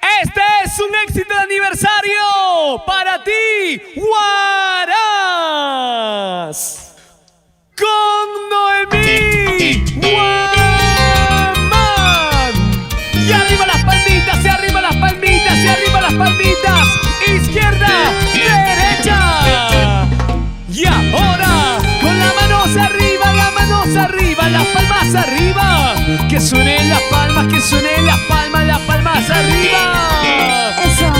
Este es un éxito de aniversario para ti, Huaraz. Con Noemí Guamán. Y arriba las palmitas, y arriba las palmitas, y arriba las palmitas. Izquierda, derecha. Y ahora, con las manos arriba, las manos arriba, las palmas arriba. Que suenen las palmas, que suenen las palmas arriba. Eso.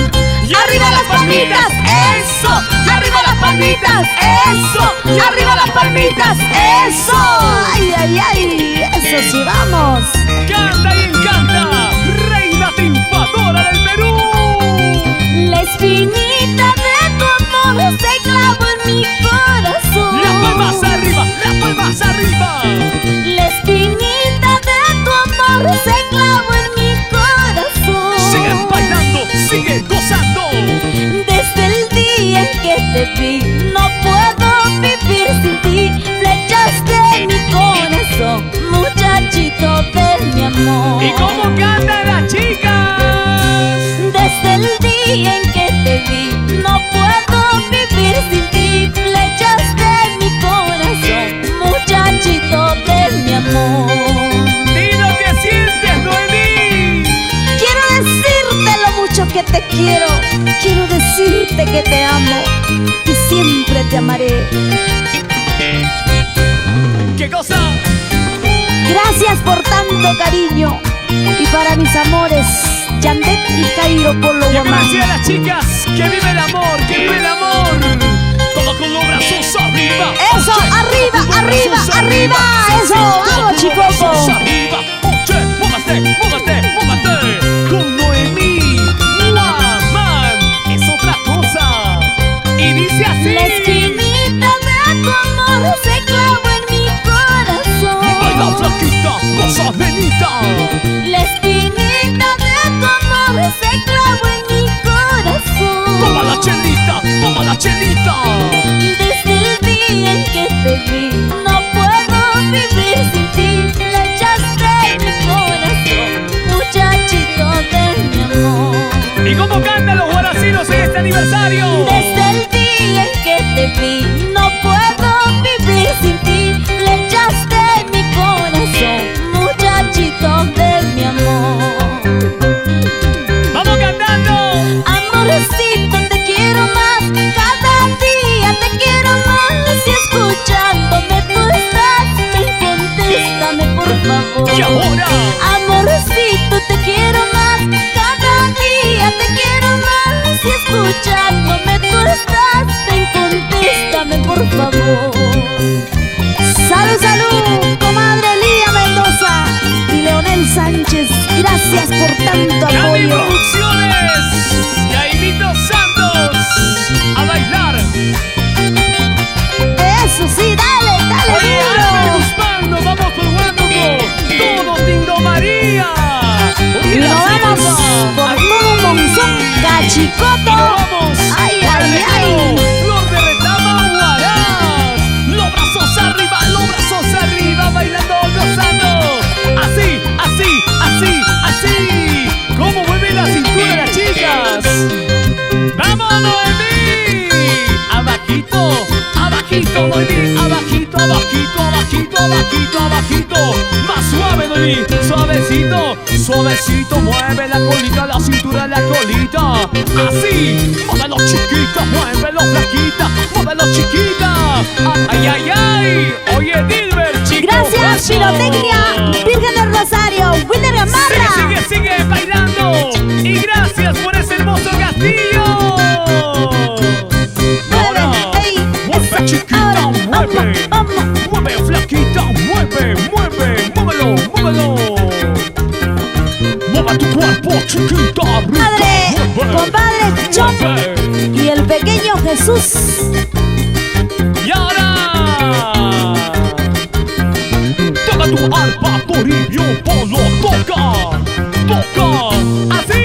Y arriba las palmitas, eso. Y arriba las palmitas, eso. Y arriba las palmitas, eso. Ay, ay, ay. Eso sí, vamos. Canta y encanta, reina triunfadora del Perú. La espinita de tu amor se clavó en mi corazón. Las palmas arriba, las palmas arriba. La espinita de tu amor se clavó en mi corazón. Siguen bailando, siguen gozando. Desde el día en que te vi, no puedo vivir sin ti. Flechaste mi corazón, muchachito de mi amor. ¿Y cómo cantan las chicas? Desde el día en que te vi, no puedo vivir sin ti. Flechaste mi corazón, muchachito de mi amor. Di lo que sientes, Noemí. Quiero decirte lo mucho que te quiero. Quiero decirte que te amo y siempre te amaré. ¿Qué cosa? Gracias por tanto cariño. Y para mis amores, Yandet y Jairo por lo Y a Guamán. decir a las chicas que vive el amor, que vive el amor. Todo con los brazos arriba. Eso, Oye, arriba, con los arriba, brazos arriba. Eso, Todo vamos, con los chicoco. brazos arriba. Oye, móvate, móvate, móvate. Con Noemí Guamán es otra cosa. Y dice así. La espinita de tu amor se clavó en mi Baila corazón. flaquita, goza nenita. La espinita de tu amor se clavó en mi Toma la corazón. chelita, toma la chelita. Desde el día en que te vi, no puedo vivir sin ti. Flechaste mi corazón, muchachito de mi amor. ¿Y cómo cantan los guaracinos en este aniversario? Desde el día en que te vi, no puedo vivir sin ti. Flechaste mi corazón, muchachito de mi amor. ¡Vamos cantando! Amorcito, te quiero más, cada día te quiero más. Y escuchándome tú estás, ven, contéstame por favor. Y ahora, Amorcito, te quiero más, cada día te quiero más. Y escuchándome tú estás, ven, contéstame por favor. Salud, salud, comadre Lía Mendoza y Leonel Sánchez. Gracias por tanto Candy apoyo. Producciones, Jaimito Santos, a bailar. Eso sí, dale, dale Oye, Álvaro duro. Guzmán, nos vamos con Huánuco, todo Tindo María. Y Oye, nos la vamos segunda, por ahí. todo un monzón Y cachicoto. nos vamos Ay, para ay, Lejano, ay. Flor de Retama, Huaraz. Los brazos arriba, bailando, gozando. Así, así, así, así. ¿Cómo mueve la cintura las chicas? ¡Vamos, Noemí! Abajito, abajito, Noemí. Abajito, abajito, abajito, abajito, abajito. Más suave, Noemí. Suavecito, suavecito. Mueve la colita, la cintura, la colita. Así. Muévelo, chiquita. Muévelo, flaquita. Muévelo, chiquita. Ay, ay, ay. Oye, Dilber, chico. Gracias, Pirotecnia, Virgen del Rosario, Wilder Gamarra. Sigue, sigue bailando. Y gracias por ese hermoso castillo. Ahora, Ey, mueve, esa, chiquita, ahora, mueve. vamos, vamos. Mueve, flaquita, mueve, mueve, muévelo, muévelo. Mueve tu cuerpo, chiquita, rica, Padre, mueve, compadre Chop mueve. y el pequeño Jesús. Y ahora, toca tu arpa, Toribio, Polo, toca, toca, así.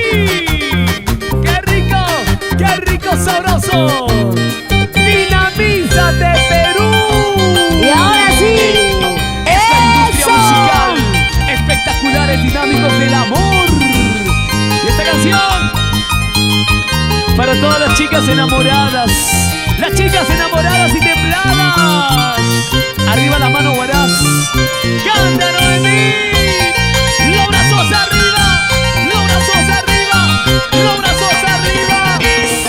Qué rico, sabroso. Dinamízate, Perú. Y ahora sí, Esta industria eso. musical, espectaculares dinámicos del amor. Y esta canción Para todas las chicas enamoradas, las chicas enamoradas y templadas. Arriba la mano, guarás. Cántalo de mí. Los brazos arriba, los brazos arriba, los brazos arriba.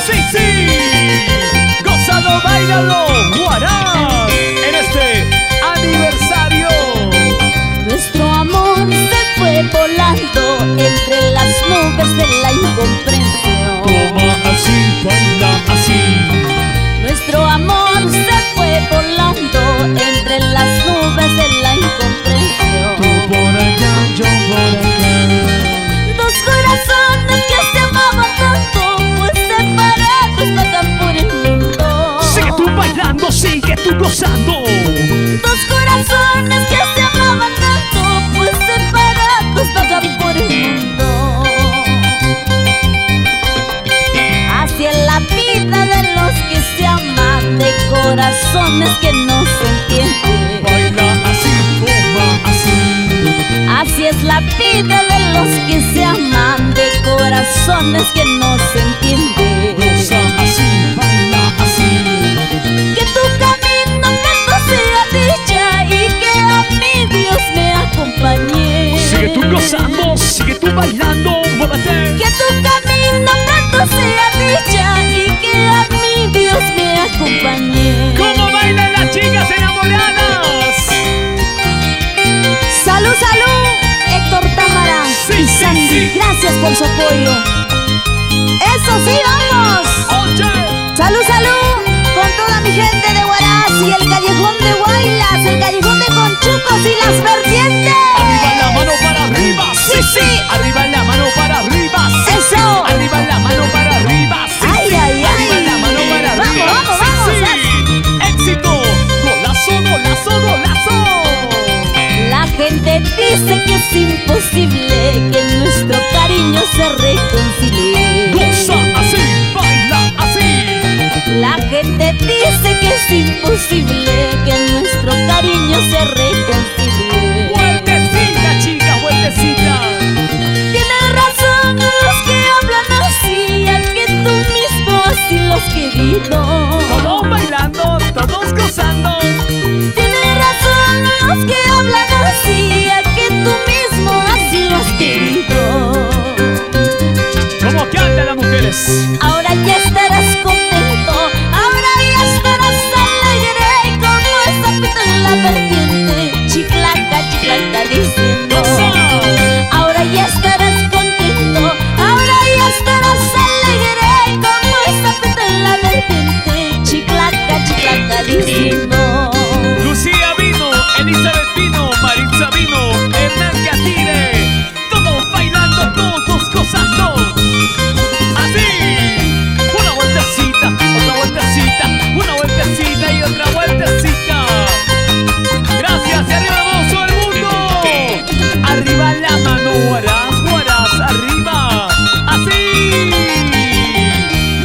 Sí, sí. Gózalo, bailalo, guarás. En este aniversario. Nuestro amor se fue volando entre las nubes de la incomprensión. Toma así, baila así. Nuestro amor se fue volando entre las nubes de la incomprensión. Tú por allá, yo por acá. Dos corazones que se amaban tanto, pues separados vagan por el mundo. Sigue tú bailando, sigue tú gozando. Dos corazones que se amaban tanto, pues separados vagan por el mundo. Así es la vida de los que se aman, de corazones que no se entienden. Baila así, toma así. Así es la vida de los que se aman, de corazones que no se entienden. Goza así, baila así. Que tu camino tanto sea dicha y que a mí Dios me acompañe. Sigue tú gozando, sigue tú bailando, muévete. Que tu camino tanto sea dicha y que a mí Dios me acompañe. ¿Cómo bailan las chicas enamoradas? Salud, salud, Héctor Támara Sí, y sí, Sandy, sí. gracias por su apoyo. Eso sí, vamos. Oye, Salud, salud, con toda mi gente de Huaraz y el callejón de Huaylas, el callejón de Conchucos y las vertientes. arriba la mano para arriba. Sí, Sí, sí. sí. Arriba la mano para arriba. Sí, Eso. sí. Arriba la mano para arriba. Sí, Ay, sí. ay, ay. Arriba la mano para Vamos, arriba. vamos, Sí, vamos. sí. Éxito. Golazo, golazo, golazo. La gente dice que es imposible que nuestro cariño se reconcilie. Goza así, baila así. La gente dice que es imposible que nuestro cariño se reconcilie. Vueltecita, chica, vueltecita. Tienen razón los que hablan así, a que tú mismo así lo has querido. Todos bailando, todos gozando. Tienen razón los que hablan así, a que tú mismo así lo has querido. ¿Cómo cantan las mujeres? Ahora ya estarás contento, ahora ya estarás alegre, y como esa pita en la vertiente, chiclaca, chiclaca diciendo. Ahora ya estarás contento, ahora ya estarás alegre, y como esa pita en la vertiente, chiclaca, chiclaca diciendo. Lucía vino, Elizabeth vino, Maritza vino, Hernán Catire. Todos bailando, todos gozando. Así. Una vueltecita, otra vueltecita, una vueltecita y otra vueltecita. Gracias, y arriba vamos todo el mundo. Arriba la mano, guarás, guarás, arriba. Así.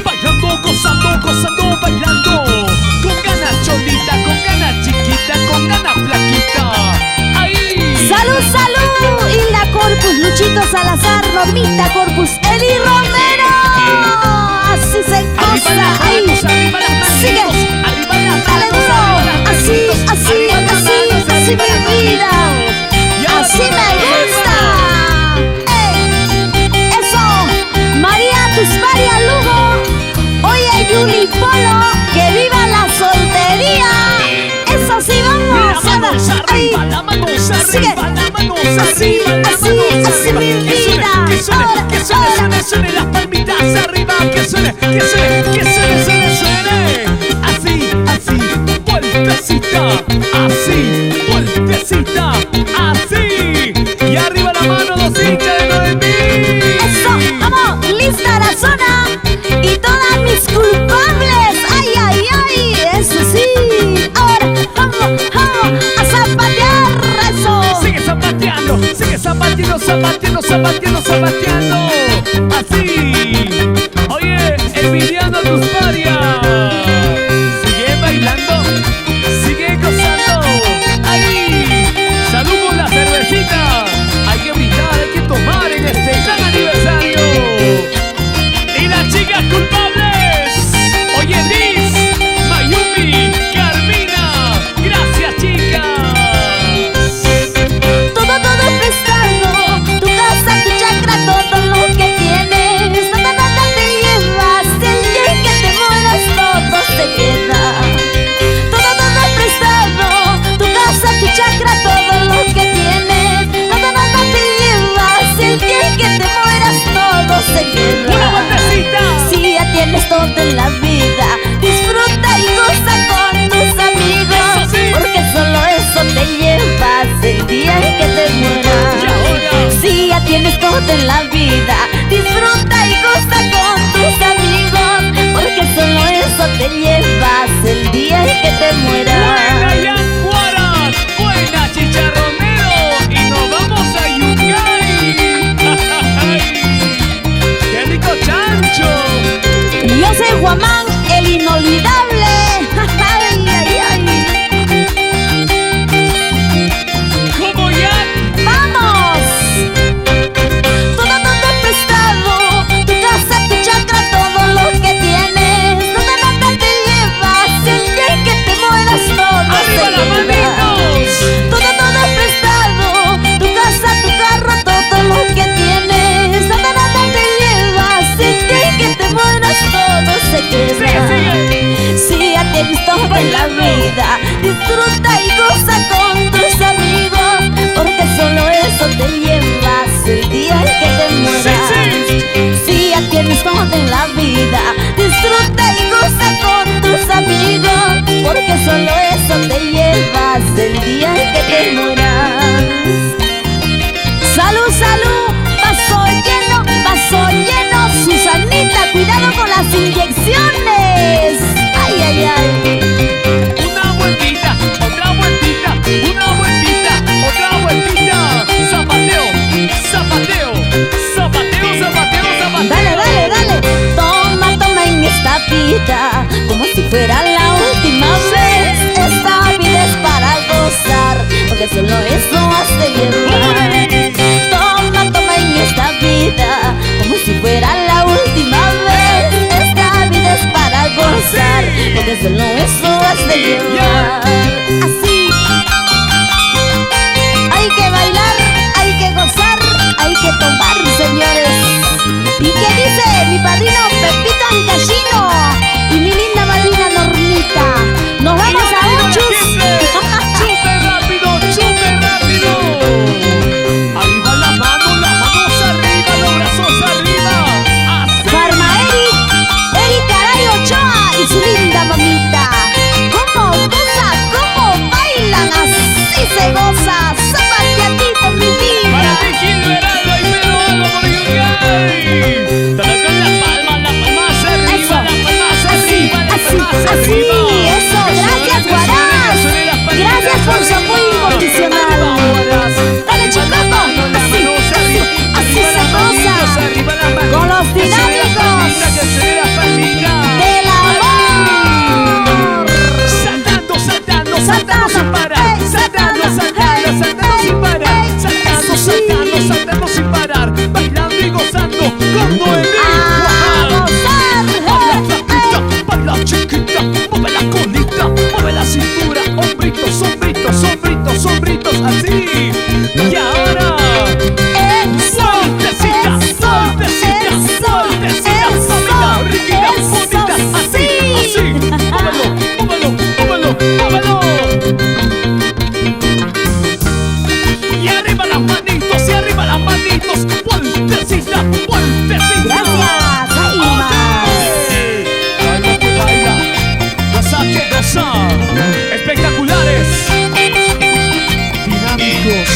Bailando, gozando, gozando, bailando. Con ganas cholita, con ganas chiquita, con ganas flaquita. Ahí. Salud, salud, y la Corpus, Luchito Salazar, Normita Corpus, Eli Romero. Así se Arriba las goza, manos, ahí. arriba las manos, Sigue. arriba las Dale manos, duro, arriba las así, manitos, así, arriba las así, manos, así arriba las mi vida. manitos. Y ahora Así todos me gusta. ¡Ey! Eso, María Tusparia Lugo. Oye, Yuli Polo, que viva la soltería. Eso sí, vamos. La manos Ahí. arriba, la manos Sigue. arriba, la manos Así, arriba, la así, manos así arriba. mi Que suene, vida. que suene, Ahora, que suene, ahora. suene, suene las palmitas arriba. Que suene, que suene, que suene, suene, suene. Así, así, vueltecita. Así, vueltecita. Así. Y arriba la mano, los hinchas de 9000. Eso, vamos, lista la zona y todas mis culpables. Ay, ay, ay, eso sí. Ahora vamos, vamos a zapatear eso. Sigue zapateando, sigue zapateando, zapateando, zapateando, zapateando. Así. Oye, Emiliano Tusparia. Sigue bailando, sigue gozando. Ahí. Salud con la cervecita. Hay que brindar, hay que tomar en este gran aniversario. Y las chicas culpables. vida. Disfruta y goza con tus amigos, porque solo eso te llevas el día en que te mueras. Si ya tienes todo en la vida, disfruta y goza con tus amigos, porque solo eso te llevas el día en que te mueras. Salud, salud, vaso lleno, Susanita, cuidado con las inyecciones. Ay, ay, ay. Una vueltita, otra vueltita, una vueltita, otra vueltita. Zapateo, zapateo, zapateo, zapateo, zapateo. Dale, dale, dale. Toma, toma en esta vida, como si fuera la última vez. Esta vida es para gozar, porque solo eso hace llevar. Toma, toma en esta vida, como si fuera la última vez. Esta vida es para gozar, porque solo eso hace llevar. Así. Hay que bailar, hay que gozar, hay que tomar, señores. ¿Y qué dice mi padrino Pepito Ancashino y mi linda madrina Normita? Nos vamos a Uchus. ¡Súper rápido, súper rápido! Arriba las manos arriba, los brazos arriba. Así. Farma Eric Caray Ochoa y su linda mamita. ¿Cómo goza, cómo bailan? Así se goza. Zapateatito, mi Para vida. ti, Gilberto, y pero algo por Yungay. Toca con las palmas arriba, Eso. las palmas Así, arriba, las así, palmas así. arriba. Eso, gracias, Guarás. Gracias por su apoyo incondicional. Dale, Chicoco. Así se goza. Con los dinámicos del amor. Saltando, saltando, saltando sin parar. Saltando, saltando, saltando sin parar. Saltando, saltando, saltando sin parar. Bailando y gozando con Noemí. A gozar. Baila chiquita, mueve la colita, mueve la cintura, hombritos, hombritos, hombritos, hombritos, así. Y ahora, sueltecita, sueltecita, sueltecita, mamita, riquita, bonita, así, así. Móvelo, móvelo, móvelo, móvelo. Y arriba las manitos, vueltecita, vueltecita. Gracias. Ahí más. Baila que baila, goza que goza. Espectaculares, dinámicos.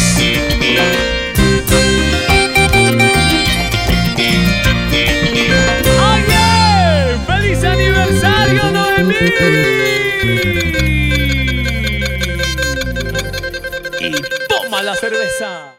¡Oye! ¡Feliz aniversario, Noemí! Y toma la cerveza.